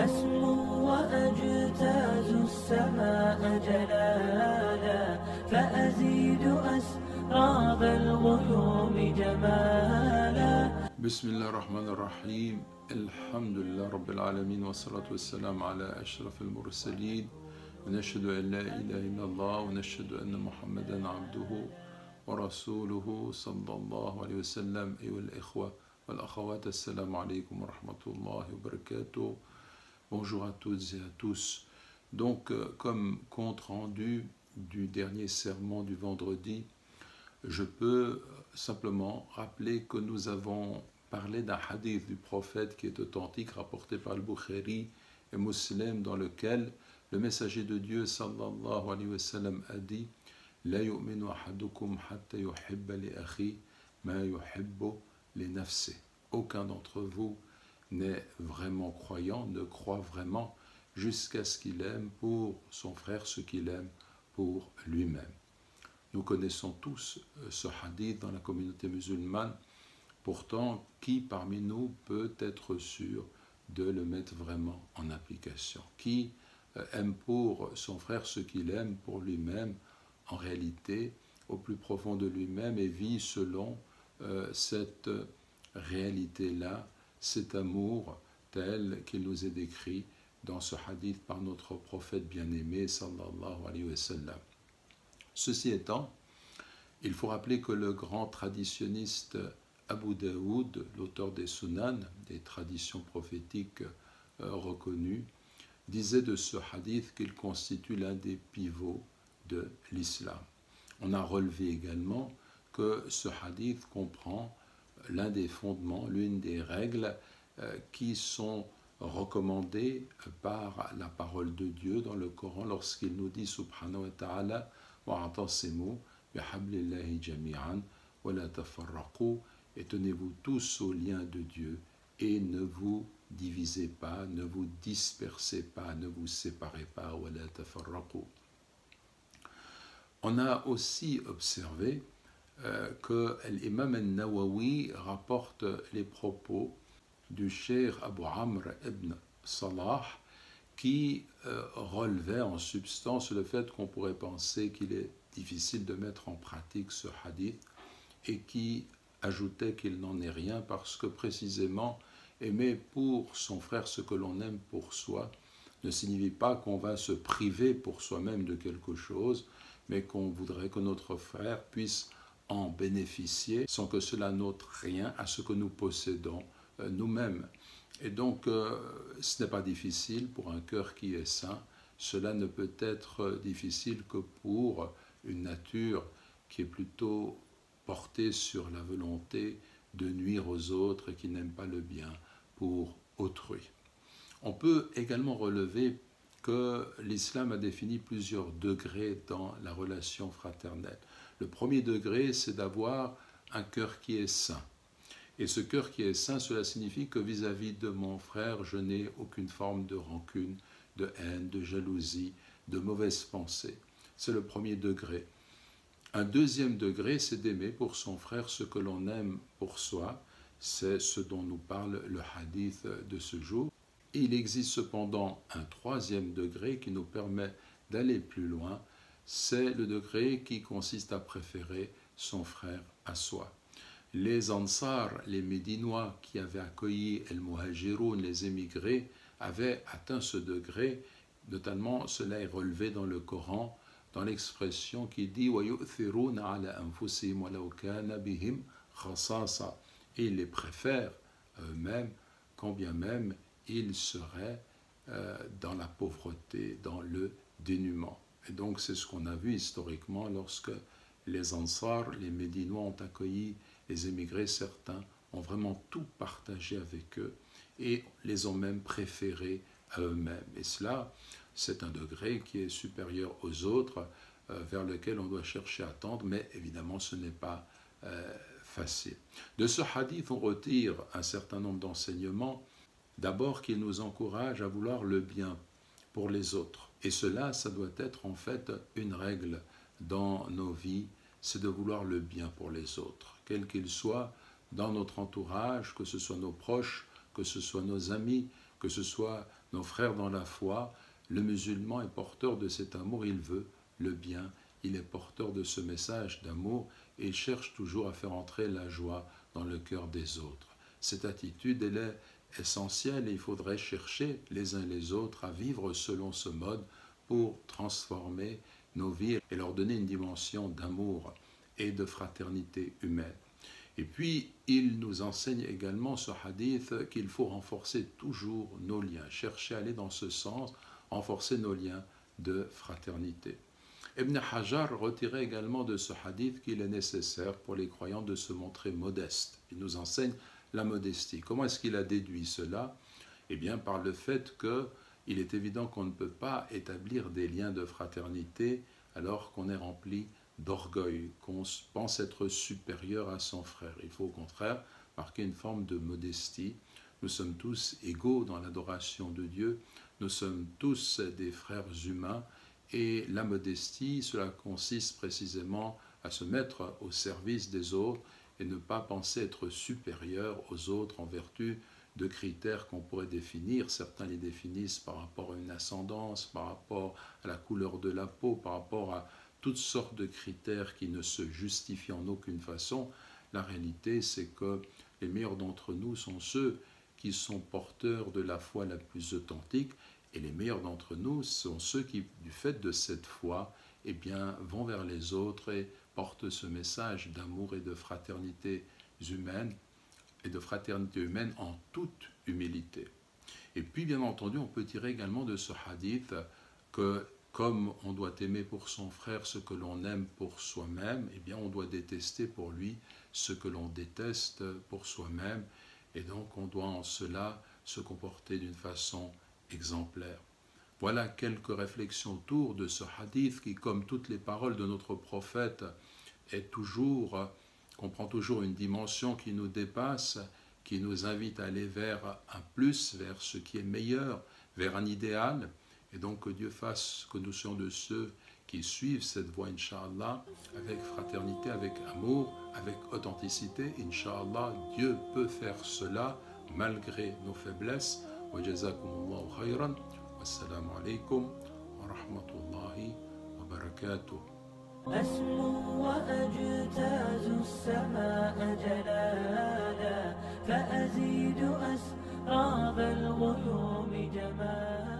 أسمو وأجتاز السماء جلالا فأزيد أسراب الغيوم جمالا. بسم الله الرحمن الرحيم. الحمد لله رب العالمين والصلاة والسلام على أشرف المرسلين ونشهد أن لا إله إلا الله ونشهد أن محمدا عبده ورسوله صلى الله عليه وسلم. أيها الإخوة والأخوات, السلام عليكم ورحمة الله وبركاته. Bonjour à toutes et à tous. Donc, comme compte rendu du dernier sermon du vendredi, je peux simplement rappeler que nous avons parlé d'un hadith du prophète qui est authentique, rapporté par le Bukhari et Muslim, dans lequel le messager de Dieu sallallahu alayhi wa sallam a dit « La yu'minu ahadukum hatta yuhibba li akhi ma yuhibbu li nafsi » Aucun d'entre vous n'est vraiment croyant, ne croit vraiment, jusqu'à ce qu'il aime pour son frère ce qu'il aime pour lui-même. Nous connaissons tous ce hadith dans la communauté musulmane. Pourtant, qui parmi nous peut être sûr de le mettre vraiment en application? Qui aime pour son frère ce qu'il aime pour lui-même, en réalité, au plus profond de lui-même, et vit selon cette réalité-là, cet amour tel qu'il nous est décrit dans ce hadith par notre prophète bien-aimé, sallallahu alayhi wa sallam. Ceci étant, il faut rappeler que le grand traditionniste Abu Daoud, l'auteur des Sunan, des traditions prophétiques reconnues, disait de ce hadith qu'il constitue l'un des pivots de l'islam. On a relevé également que ce hadith comprend l'un des fondements, l'une des règles qui sont recommandées par la parole de Dieu dans le Coran lorsqu'il nous dit subhanahu wa ta'ala wa'atasimu bihablillahi jami'an wa la tafarraqu, et tenez-vous tous au lien de Dieu et ne vous divisez pas, ne vous dispersez pas, ne vous séparez pas, wa la tafarraqu. On a aussi observé que l'imam al-Nawawi rapporte les propos du cheikh Abu Amr ibn Salah qui relevait en substance le fait qu'on pourrait penser qu'il est difficile de mettre en pratique ce hadith et qui ajoutait qu'il n'en est rien parce que précisément aimer pour son frère ce que l'on aime pour soi ne signifie pas qu'on va se priver pour soi-même de quelque chose, mais qu'on voudrait que notre frère puisse en bénéficier sans que cela n'ôte rien à ce que nous possédons nous-mêmes. Et donc, ce n'est pas difficile pour un cœur qui est sain. Cela ne peut être difficile que pour une nature qui est plutôt portée sur la volonté de nuire aux autres et qui n'aime pas le bien pour autrui. On peut également relever que l'islam a défini plusieurs degrés dans la relation fraternelle. Le premier degré, c'est d'avoir un cœur qui est sain. Et ce cœur qui est sain, cela signifie que vis-à-vis de mon frère, je n'ai aucune forme de rancune, de haine, de jalousie, de mauvaise pensée. C'est le premier degré. Un deuxième degré, c'est d'aimer pour son frère ce que l'on aime pour soi. C'est ce dont nous parle le hadith de ce jour. Et il existe cependant un troisième degré qui nous permet d'aller plus loin. C'est le degré qui consiste à préférer son frère à soi. Les Ansar, les Médinois qui avaient accueilli El Muhajiroun, les émigrés, avaient atteint ce degré. Notamment, cela est relevé dans le Coran, dans l'expression qui dit وَيُؤْثِرُونَ عَلَى أَنفُسِهِمْ وَلَوْ كَانَ بِهِمْ خَصَاصَةٌ. Et ils les préfèrent eux-mêmes, quand bien même ils seraient dans la pauvreté, dans le dénuement. Et donc c'est ce qu'on a vu historiquement lorsque les Ansar, les Médinois ont accueilli les émigrés. Certains ont vraiment tout partagé avec eux et les ont même préférés à eux-mêmes. Et cela, c'est un degré qui est supérieur aux autres, vers lequel on doit chercher à tendre, mais évidemment ce n'est pas facile. De ce hadith, on retire un certain nombre d'enseignements. D'abord qu'il nous encourage à vouloir le bien pour les autres. Et cela, ça doit être en fait une règle dans nos vies, c'est de vouloir le bien pour les autres, quels qu'ils soient dans notre entourage, que ce soit nos proches, que ce soit nos amis, que ce soit nos frères dans la foi, le musulman est porteur de cet amour, il veut le bien, il est porteur de ce message d'amour et il cherche toujours à faire entrer la joie dans le cœur des autres. Cette attitude, elle est essentielle et il faudrait chercher les uns les autres à vivre selon ce mode pour transformer nos vies et leur donner une dimension d'amour et de fraternité humaine. Et puis, il nous enseigne également ce hadith qu'il faut renforcer toujours nos liens, chercher à aller dans ce sens, renforcer nos liens de fraternité. Ibn Hajar retirait également de ce hadith qu'il est nécessaire pour les croyants de se montrer modestes. Il nous enseigne la modestie. Comment est-ce qu'il a déduit cela? Eh bien, par le fait qu'il est évident qu'on ne peut pas établir des liens de fraternité alors qu'on est rempli d'orgueil, qu'on pense être supérieur à son frère. Il faut au contraire marquer une forme de modestie. Nous sommes tous égaux dans l'adoration de Dieu, nous sommes tous des frères humains et la modestie, cela consiste précisément à se mettre au service des autres et ne pas penser être supérieur aux autres en vertu de critères qu'on pourrait définir. Certains les définissent par rapport à une ascendance, par rapport à la couleur de la peau, par rapport à toutes sortes de critères qui ne se justifient en aucune façon. La réalité, c'est que les meilleurs d'entre nous sont ceux qui sont porteurs de la foi la plus authentique, et les meilleurs d'entre nous sont ceux qui, du fait de cette foi, eh bien, vont vers les autres et portent ce message d'amour et de fraternité humaine, en toute humilité. Et puis, bien entendu, on peut tirer également de ce hadith que comme on doit aimer pour son frère ce que l'on aime pour soi-même, eh bien on doit détester pour lui ce que l'on déteste pour soi-même, et donc on doit en cela se comporter d'une façon exemplaire. Voilà quelques réflexions autour de ce hadith qui, comme toutes les paroles de notre prophète, comprend toujours une dimension qui nous dépasse, qui nous invite à aller vers un plus, vers ce qui est meilleur, vers un idéal. Et donc que Dieu fasse que nous soyons de ceux qui suivent cette voie, Inch'Allah, avec fraternité, avec amour, avec authenticité. Inch'Allah, Dieu peut faire cela malgré nos faiblesses. Wa jazakumullahu khayran. Wassalamu alaikum wa rahmatullahi wa barakatuh. أسمو وأجتاز السماء جلالا فأزيد أسراب الغيوم جمالا